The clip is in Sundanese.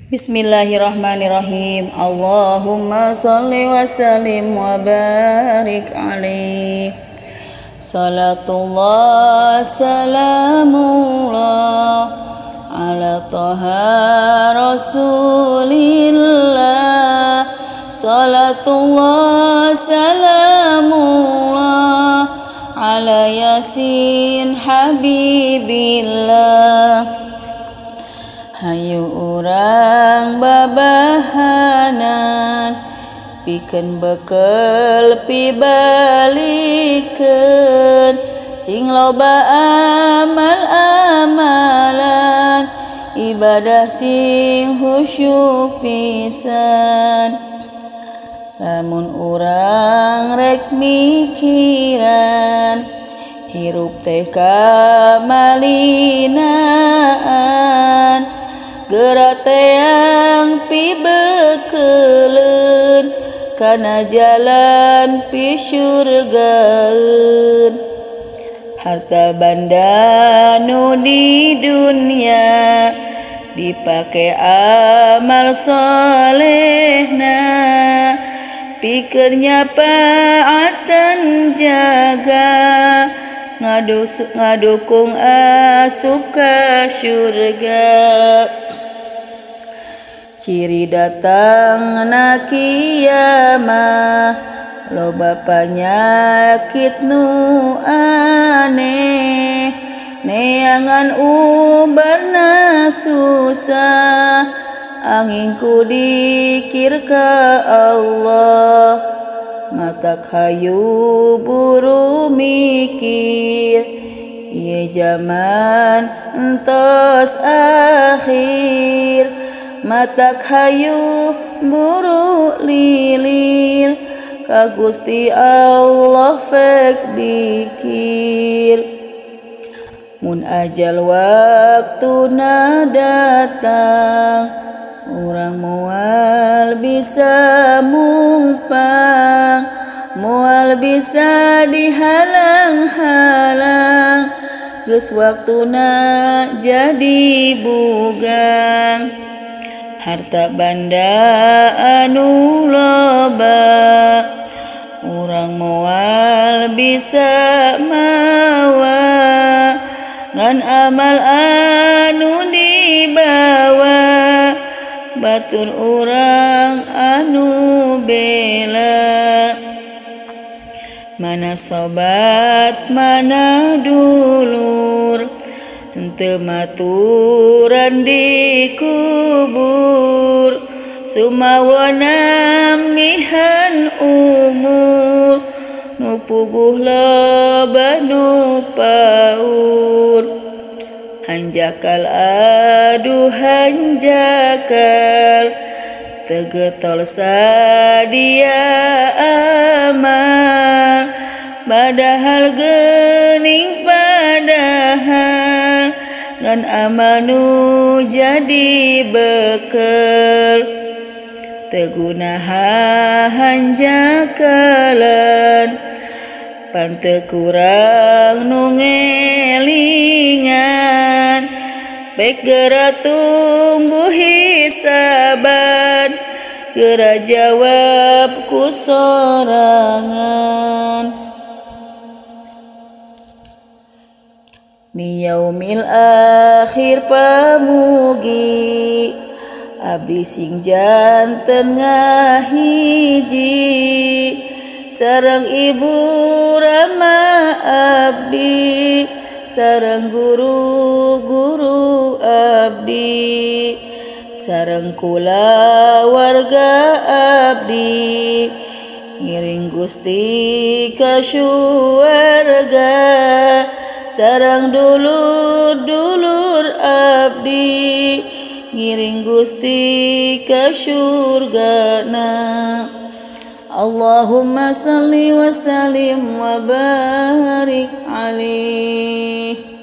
Bismillahirrahmanirrahim. Allahumma salli wa sallim wa barik alaih. Salatullah salamullah ala taha rasulillah. Salatullah salamullah ala yasin habibillah. Hayu urang babahanan pikeun bekel pibalikeun sing loba amal-amalan ibadah sing khusyuk pisan. Lamun urang rek mikiran hirup teh kamalinaan geura teang pibekeun kana jalan pi surgaeun. Harta banda nu di dunya dipake amal solehna pikeun nyapaatan jaga ngadukung asup ka surga. Ciri datang na kiamah loba panyakit nu aneh neangan ubarna susah angin ku dikir ka Allah. Matak hayu buru mikir ieu zaman entos akhir. Matak hayu buru lilir ka Gusti Allah fek dikir. Mun ajal waktuna datang urang moal bisa mumpang moal bisa dihalang-halang geus waktuna jadi bugang. Harta banda anu loba urang moal bisa mawa ngan amal anu dibawa batur urang anu bela. Mana sobat mana dulur henteu maturan di kubur sumawana mihan umur nu puguh loba nu paur. Hanjakal aduh hanjakal tegetol sadia amal padahal geuning padahal ngan amal nu jadi bekel teu gunaha hanjakalan pan teu kurang nu ngelingan pek geura tunggu hisaban geura jawab ku sorangan. Di yaumil akhir pamugi abdi sing janten ngahiji sareng ibu rama abdi sareng guru-guru abdi sareng kula warga abdi ngiring Gusti ka syurga sareng dulur-dulur abdi ngiring Gusti ka syurgana. Allahumma salli wa sallim wa barik alaih.